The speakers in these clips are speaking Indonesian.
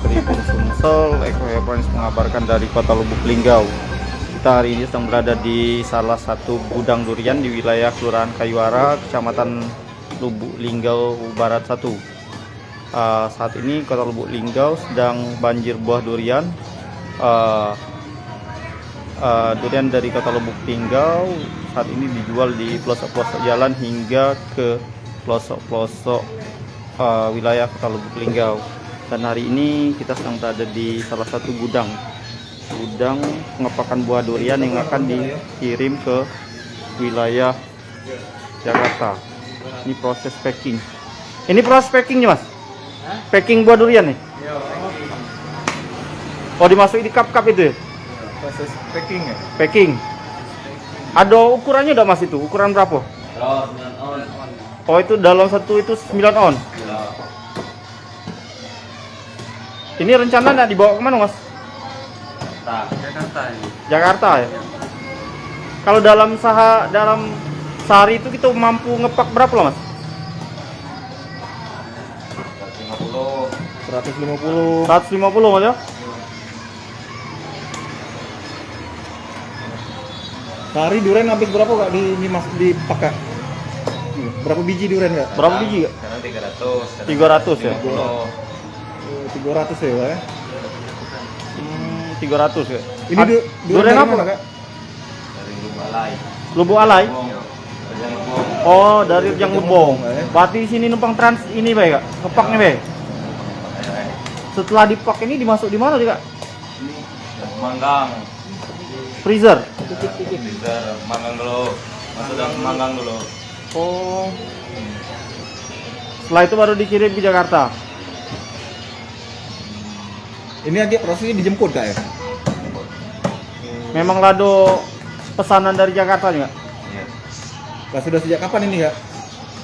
Tribun Sumsel, Eko Evans mengabarkan dari Kota Lubuk Linggau. Kita hari ini sedang berada di salah satu gudang durian di wilayah Kelurahan Kayuara, Kecamatan Lubuk Linggau Barat 1. Saat ini Kota Lubuk Linggau sedang banjir buah durian. Durian dari Kota Lubuk Linggau saat ini dijual di pelosok-pelosok jalan hingga ke pelosok-pelosok wilayah Kota Lubuk Linggau. Dan hari ini kita sedang berada di salah satu gudang pengepakan buah durian yang akan dikirim ke wilayah Jakarta. Ini proses packing. Ini proses packingnya, Mas? Packing buah durian nih? Oh, dimasukin di cup-cup itu ya? Proses packing ya? Packing. Ada ukurannya udah, Mas, itu? Ukuran berapa? 9 on. Oh, itu dalam satu itu 9 on? Ya. Ini rencana nak dibawa kemana, Mas? Jakarta ini. Jakarta ya? Kalau dalam sehari itu kita mampu ngepak berapa lah, Mas? 150. 150, Mas ya? Sehari durian habis berapa Kak dipakai? Berapa biji durian Kak? Berapa biji, Kak? Karena 300. 300 ya? 300 ya Kak ya? 300 ya? Ini durian dari apa, mana, Kak? Dari Lubuk Alai. Lubuk Alai? Rejang Lebong. Oh, dari Rejang Lebong. Lebong, ya. Berarti di sini numpang trans ini, Bay, Kak? Ngepaknya, Bay? Setelah dipak ini dimasuk di mana, Kak? Ini manggang. Freezer? Freezer, manggang dulu. Masuk dalam manggang dulu. Oh. Setelah itu baru dikirim ke Jakarta. Ini lagi prosesnya dijemput Kak ya? Memang lado pesanan dari Jakarta nggak? Iya. Kak sudah sejak kapan ini Kak?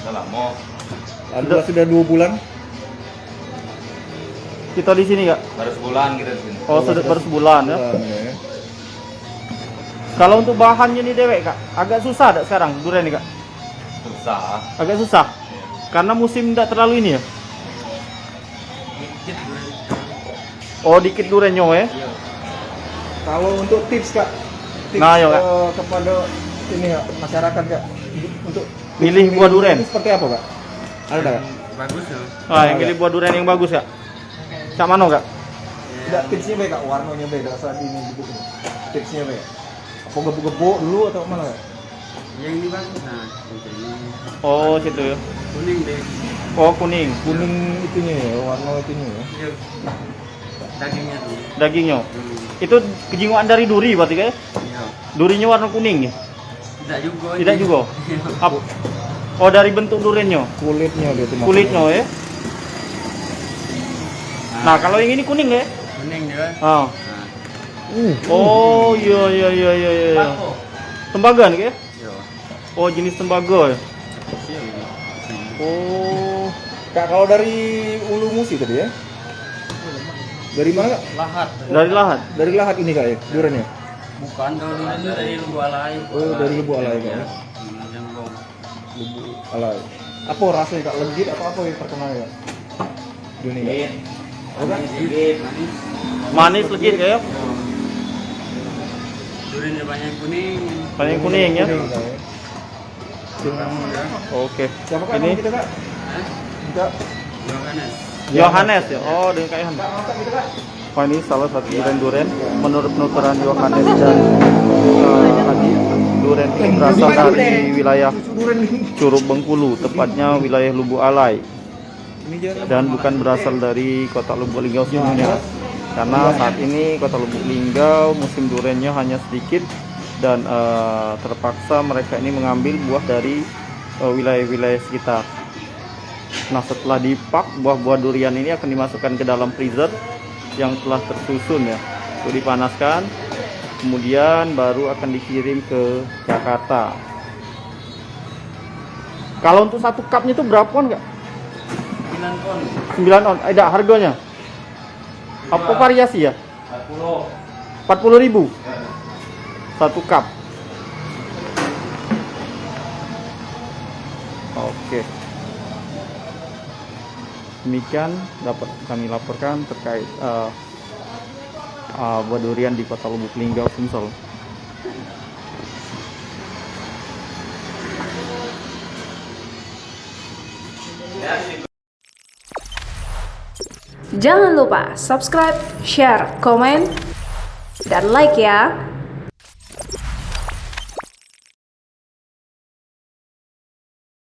Udah lama. Sudah 2 bulan? Kita di sini nggak? Baru sebulan kita di sini. Oh, sudah baru sebulan ya. Ya. Kalau untuk bahannya nih dewek, Kak, agak susah tak sekarang durian nih, Kak? Susah. Agak susah. Karena musim tidak terlalu ini ya. Dikit durian. Oh, dikit duriannya ya. Iya. Kalau untuk tips Kak, Nah, ayo, Kak. kepada ini Kak, masyarakat Kak, untuk Milih buah durian. ini seperti apa Kak? Ada Kak? Bagus ya. Yang milih buah durian yang bagus ya. Cak mana, Kak? Tidak, tipsnya baik Kak, warnanya beda saat ini gitu. Tipsnya baik. Apa gebuk-gebuk dulu atau mana Kak? Yang ini bagus. Nah, ini Oh, situ ya. kuning deh. Oh, kuning. Kuning itunya ya, warna itunya ya. Iya. Dagingnya tuh. Dagingnya. Itu kejinguan dari duri berarti, Kak? Iya. Durinya warna kuning ya? Tidak juga. Tidak juga. Apa? Oh, dari bentuk duriannya. Kulitnya dia tuh. Kulitnya ya. Nah, kalau yang ini kuning ya? Kuning dia. Ah. Oh, iya. Bako. Tembaga nih, Kak? Iya. Oh, jenis tembaga ya? Siap ini. Oh, Kak, kalau dari Ulu Musi tadi ya? Dari mana Kak? Lahat. dari lahan. Dari Lahat ini Kak ya, duriannya? Bukan dari Lubuk Alai. Oh, dari Lubuk Alai Kak ya? Yang Lebong. Lubuk Alai. Apa rasanya Kak? Legit atau apa yang terkenal ya? Dunia. Manis. Manis legit ya? Duriannya banyak kuning. Banyak kuning ya? Kuning, Kak, ya. Oke. Siapa Kak Ini nama kita Kak? Kita Yohanes. Yohanes ya? Oh, dengan Kak Yohanes. Kak, mantap kita Kak. Oh, ini salah satu durian menurut penuturan Yohanes dan tadi durian ini berasal dari wilayah Curug Bengkulu, tepatnya wilayah Lubuk Alai, Ini jangan. dan bukan berasal dari Kota Lubuk Linggau semuanya. Karena saat ini Kota Lubuk Linggau musim duriannya hanya sedikit, dan terpaksa mereka ini mengambil buah dari wilayah-wilayah sekitar. Nah, setelah dipak, buah-buah durian ini akan dimasukkan ke dalam freezer yang telah tersusun ya, untuk dipanaskan, kemudian baru akan dikirim ke Jakarta. Kalau untuk satu cupnya itu berapaan, Kak? 9 ton. 9 on. Ada harganya? Apa variasi ya? 40. 40.000 satu cup. Oke. Demikian dapat kami laporkan terkait buah durian di Kota Lubuk Linggau, Sumsel. Jangan lupa subscribe, share, komen, dan like ya.